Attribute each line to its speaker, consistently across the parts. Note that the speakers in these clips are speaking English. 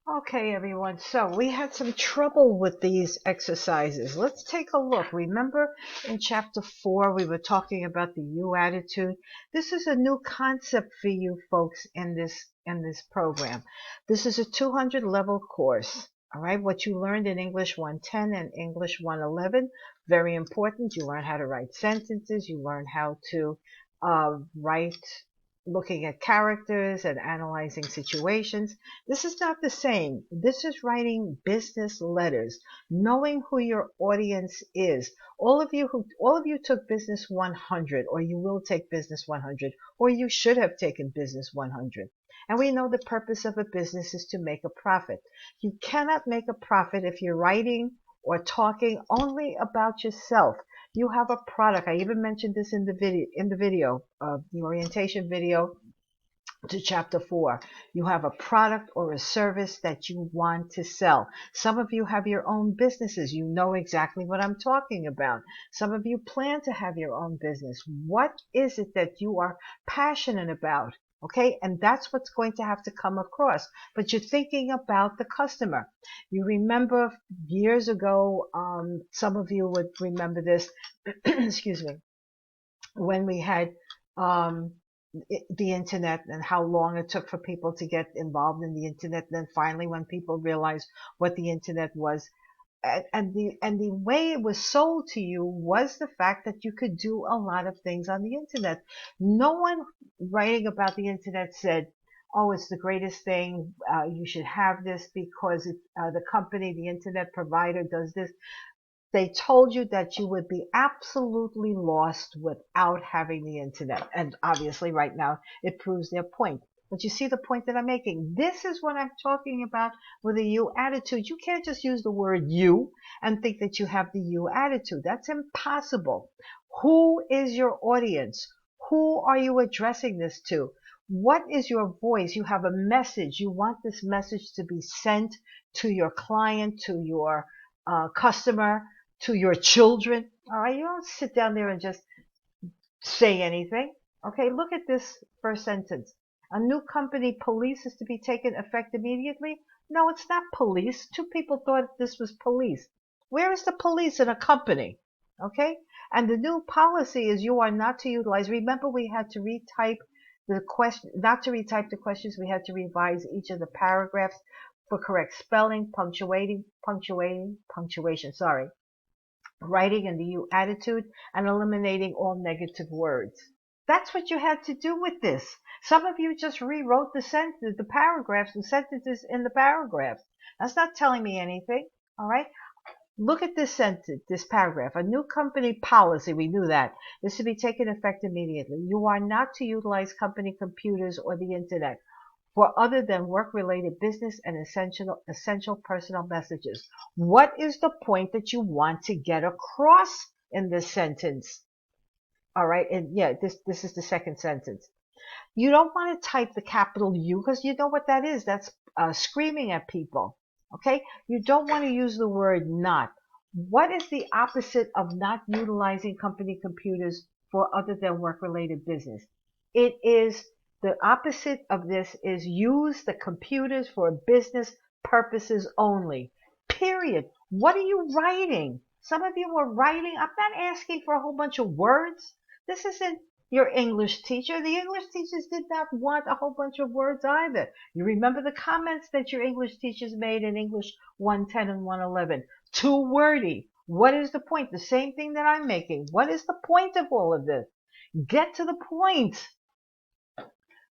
Speaker 1: Okay, everyone. So we had some trouble with these exercises. Let's take a look. Remember in chapter 4, we were talking about the you attitude. This is a new concept for you folks in this program. This is a 200 level course. All right. What you learned in English 110 and English 111, very important. You learn how to write sentences. You learn how to write looking at characters and analyzing situations. This is not the same. This is writing business letters, knowing who your audience is. All of you took business 100, or you will take business 100, or you should have taken business 100. And we know the purpose of a business is to make a profit. You cannot make a profit if you're writing or talking only about yourself. You have a product. I even mentioned this in the video, the orientation video to chapter 4. You have a product or a service that you want to sell. Some of you have your own businesses. You know exactly what I'm talking about. Some of you plan to have your own business. What is it that you are passionate about? Okay, and that's what's going to have to come across. But you're thinking about the customer. You remember years ago, some of you would remember this, excuse me, when we had um, the internet and how long it took for people to get involved in the internet. And then finally, when people realized what the internet was, and the way it was sold to you was the fact that you could do a lot of things on the internet. No one writing about the internet said, "Oh, it's the greatest thing. You should have this because the company, the internet provider, does this." They told you that you would be absolutely lost without having the internet. And obviously right now it proves their point. But you see the point that I'm making. This is what I'm talking about with a you attitude. You can't just use the word you and think that you have the you attitude. That's impossible. Who is your audience? Who are you addressing this to? What is your voice? You have a message. You want this message to be sent to your client, to your customer, to your children. All right, you don't sit down there and just say anything. Okay, look at this first sentence. A new company police is to be taken effect immediately. No, it's not police. Two people thought this was police. Where is the police in a company? Okay, and the new policy is you are not to utilize. Remember, we had to retype the question, not to retype the questions. We had to revise each of the paragraphs for correct spelling, punctuation. Sorry, writing in the you attitude, and eliminating all negative words. That's what you had to do with this. Some of you just rewrote the paragraphs and sentences in the paragraphs. That's not telling me anything. All right. Look at this sentence, this paragraph. A new company policy, we knew that, is to be taken effect immediately. You are not to utilize company computers or the internet for other than work-related business and essential personal messages. What is the point that you want to get across in this sentence? All right, and yeah, this is the second sentence. You don't want to type the capital U because you know what that is. That's screaming at people. Okay, you don't want to use the word not. What is the opposite of not utilizing company computers for other than work-related business? It is the opposite of this is use the computers for business purposes only. Period. What are you writing? Some of you are writing. I'm not asking for a whole bunch of words. This isn't your English teacher. The English teachers did not want a whole bunch of words either. You remember the comments that your English teachers made in English 110 and 111. Too wordy. What is the point? The same thing that I'm making. What is the point of all of this? Get to the point.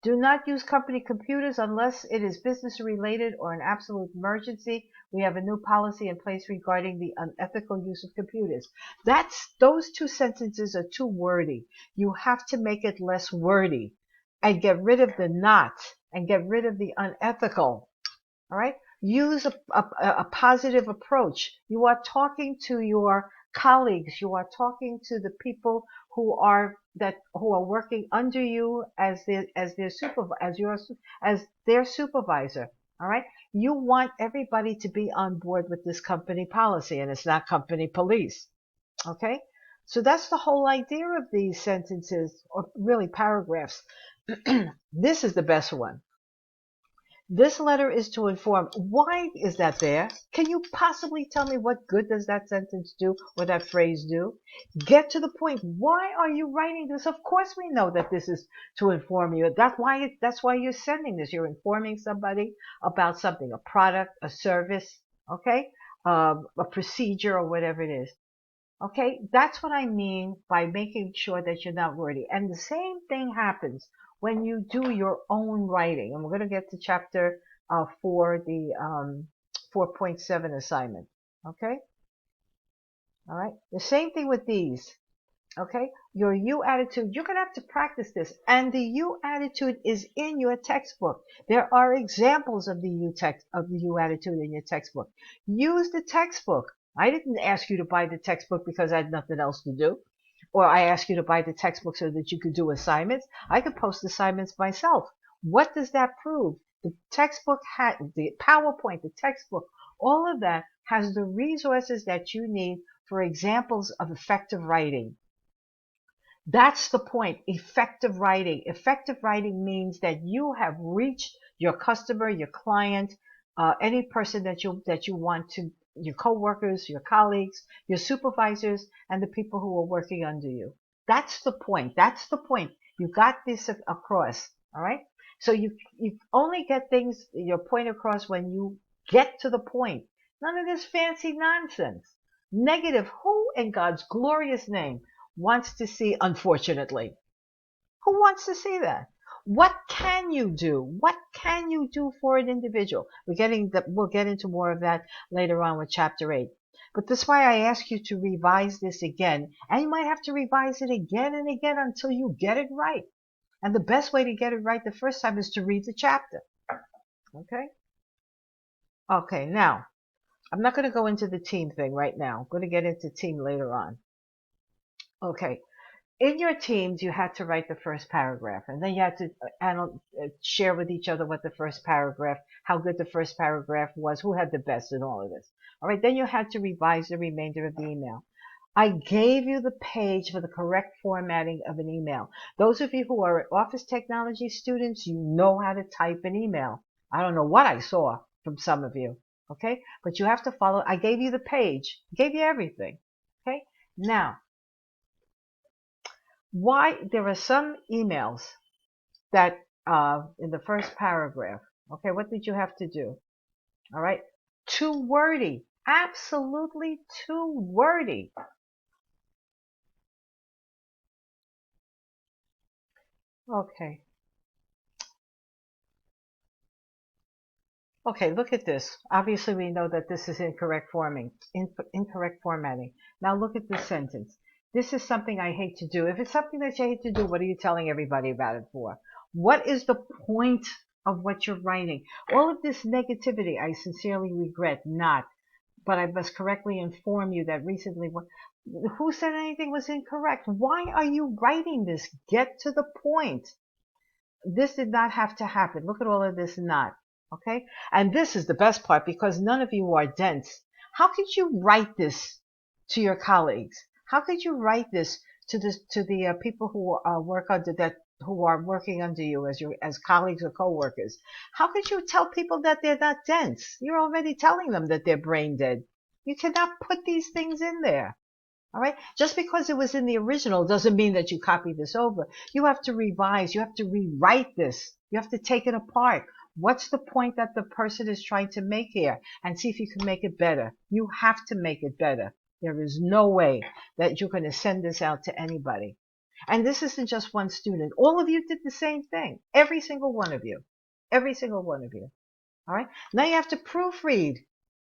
Speaker 1: Do not use company computers unless it is business related or an absolute emergency. We have a new policy in place regarding the unethical use of computers. Those two sentences are too wordy. You have to make it less wordy and get rid of the not and get rid of the unethical. All right. Use a positive approach. You are talking to your colleagues. You are talking to the people who are working under you as their supervisor. All right. You want everybody to be on board with this company policy, and it's not company police. Okay. So that's the whole idea of these sentences, or really paragraphs. This is the best one. This letter is to inform. Why is that there? Can you possibly tell me what good does that sentence do or that phrase do? Get to the point. Why are you writing this? Of course we know that this is to inform you. That's why you're sending this. You're informing somebody about something, a product, a service, okay? A procedure or whatever it is. Okay, that's what I mean by making sure that you're not wordy. And the same thing happens when you do your own writing. And we're going to get to chapter 4, the 4.7 assignment. Okay, all right. The same thing with these. Okay, your you attitude, you're going to have to practice this. And the you attitude is in your textbook. There are examples of the you attitude in your textbook. Use the textbook. I didn't ask you to buy the textbook because I had nothing else to do. Or I asked you to buy the textbook so that you could do assignments. I could post assignments myself. What does that prove? The textbook the PowerPoint, the textbook, all of that has the resources that you need for examples of effective writing. That's the point. Effective writing. Effective writing means that you have reached your customer, your client, any person that you want to, your coworkers, your colleagues, your supervisors, and the people who are working under you. That's the point. That's the point. You got this across. All right. So you only get your point across when you get to the point. None of this fancy nonsense. Negative. Who in God's glorious name wants to see, unfortunately? Who wants to see that? What can you do? What can you do for an individual? We'll get into more of that later on with chapter 8. But that's why I ask you to revise this again. And you might have to revise it again and again until you get it right. And the best way to get it right the first time is to read the chapter. Okay? Okay, now, I'm not going to go into the team thing right now. I'm going to get into team later on. Okay. In your teams, you had to write the first paragraph, and then you had to share with each other what the first paragraph, how good the first paragraph was, who had the best in all of this. All right, then you had to revise the remainder of the email. I gave you the page for the correct formatting of an email. Those of you who are Office Technology students, you know how to type an email. I don't know what I saw from some of you, okay? But you have to follow. I gave you the page, gave you everything, okay? Now, why there are some emails that in the first paragraph, okay, what did you have to do? All right, too wordy, absolutely too wordy. Okay. Okay, look at this. Obviously, we know that this is incorrect formatting. Now look at this sentence. This is something I hate to do. If it's something that you hate to do, what are you telling everybody about it for? What is the point of what you're writing? All of this negativity, I sincerely regret not, but I must correctly inform you that recently, who said anything was incorrect? Why are you writing this? Get to the point. This did not have to happen. Look at all of this not. Okay? And this is the best part because none of you are dense. How could you write this to your colleagues? How could you write this to the people who work under that, who are working under you as colleagues or coworkers? How could you tell people that they're not dense? You're already telling them that they're brain dead. You cannot put these things in there. All right. Just because it was in the original doesn't mean that you copy this over. You have to revise. You have to rewrite this. You have to take it apart. What's the point that the person is trying to make here? And see if you can make it better. You have to make it better. There is no way that you're going to send this out to anybody. And this isn't just one student. All of you did the same thing. Every single one of you. Every single one of you. All right. Now you have to proofread.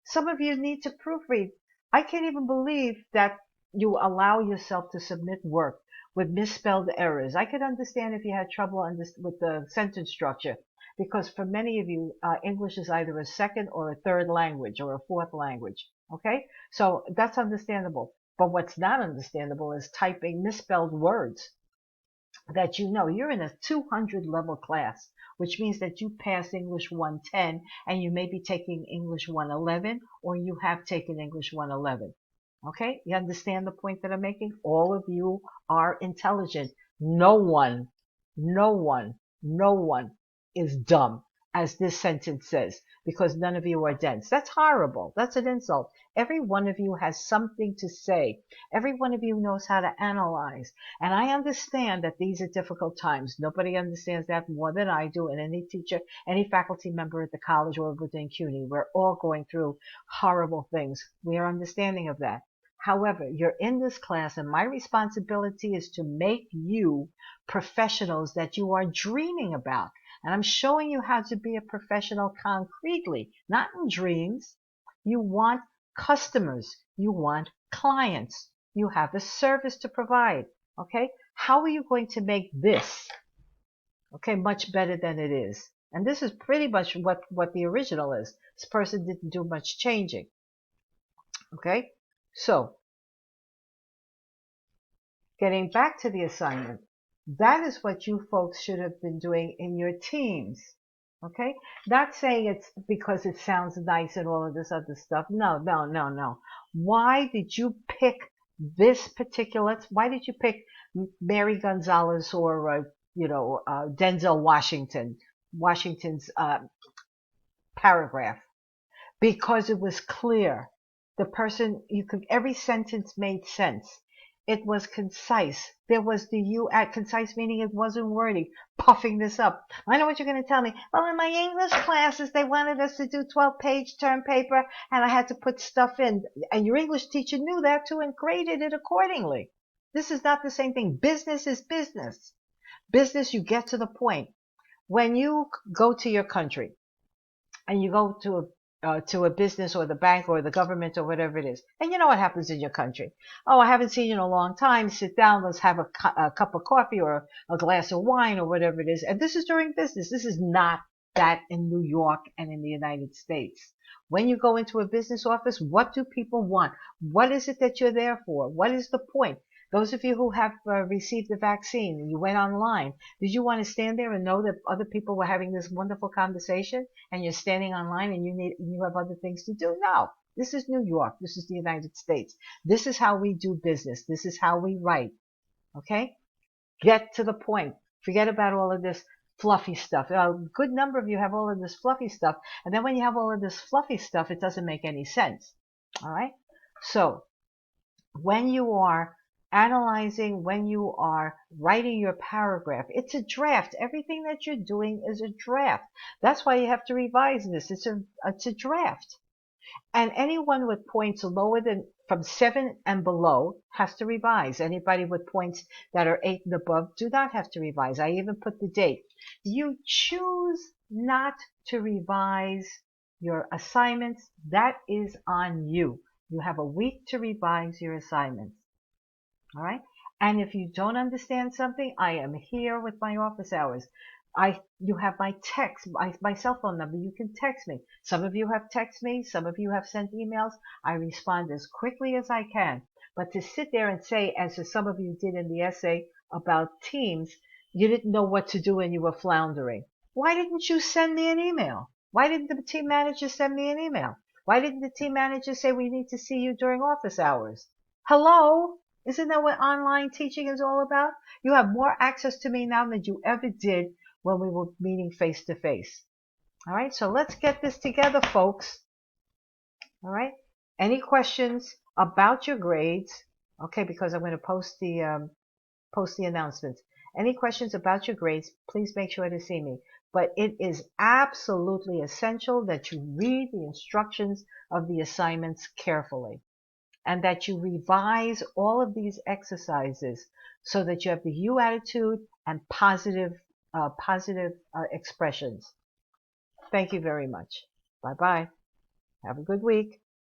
Speaker 1: Some of you need to proofread. I can't even believe that you allow yourself to submit work with misspelled errors. I could understand if you had trouble with the sentence structure, because for many of you, English is either a second or a third language or a fourth language. Okay? So that's understandable. But what's not understandable is typing misspelled words that you know. You're in a 200 level class, which means that you passed English 110 and you may be taking English 111 or you have taken English 111. Okay, you understand the point that I'm making? All of you are intelligent. No one is dumb. as this sentence says, because none of you are dense. That's horrible. That's an insult. Every one of you has something to say. Every one of you knows how to analyze. And I understand that these are difficult times. Nobody understands that more than I do, and any teacher, any faculty member at the college or within CUNY. We're all going through horrible things. We are understanding of that. However, you're in this class, and my responsibility is to make you professionals that you are dreaming about. And I'm showing you how to be a professional concretely, not in dreams. You want customers. You want clients. You have a service to provide. Okay? How are you going to make this, okay, much better than it is? And this is pretty much what the original is. This person didn't do much changing. Okay? So, getting back to the assignment, that is what you folks should have been doing in your teams. Okay? Not saying it's because it sounds nice and all of this other stuff. No, no, no, no. Why did you pick this particular, why did you pick Mary Gonzalez or, Denzel Washington's paragraph? Because it was clear. The person, every sentence made sense. It was concise. There was the you at concise, meaning it wasn't wordy, puffing this up. I know what you're going to tell me. Well, in my English classes, they wanted us to do 12-page term paper, and I had to put stuff in. And your English teacher knew that too and graded it accordingly. This is not the same thing. Business is business. Business, you get to the point. When you go to your country and you go to a business or the bank or the government or whatever it is. And you know what happens in your country. Oh, I haven't seen you in a long time. Sit down. Let's have a cup of coffee or a glass of wine or whatever it is. And this is during business. This is not that in New York and in the United States. When you go into a business office, what do people want? What is it that you're there for? What is the point? Those of you who have received the vaccine and you went online, did you want to stand there and know that other people were having this wonderful conversation and you're standing online and you have other things to do? No. This is New York. This is the United States. This is how we do business. This is how we write. Okay? Get to the point. Forget about all of this fluffy stuff. A good number of you have all of this fluffy stuff. And then when you have all of this fluffy stuff, it doesn't make any sense. All right? So, when you are analyzing, when you are writing your paragraph, it's a draft. Everything that you're doing is a draft. That's why you have to revise this. It's a draft. And anyone with points lower than from 7 and below has to revise. Anybody with points that are 8 and above do not have to revise. I even put the date. You choose not to revise your assignments. That is on you. You have a week to revise your assignments. All right? And if you don't understand something, I am here with my office hours. You have my text, my cell phone number. You can text me. Some of you have texted me. Some of you have sent emails. I respond as quickly as I can. But to sit there and say, as some of you did in the essay about teams, you didn't know what to do and you were floundering. Why didn't you send me an email? Why didn't the team manager send me an email? Why didn't the team manager say we need to see you during office hours? Hello? Isn't that what online teaching is all about? You have more access to me now than you ever did when we were meeting face to face. All right, so let's get this together, folks. All right, any questions about your grades? Okay, because I'm going to post the announcements. Any questions about your grades, please make sure to see me. But it is absolutely essential that you read the instructions of the assignments carefully, and that you revise all of these exercises so that you have the you attitude and positive expressions. Thank you very much. Bye-bye. Have a good week.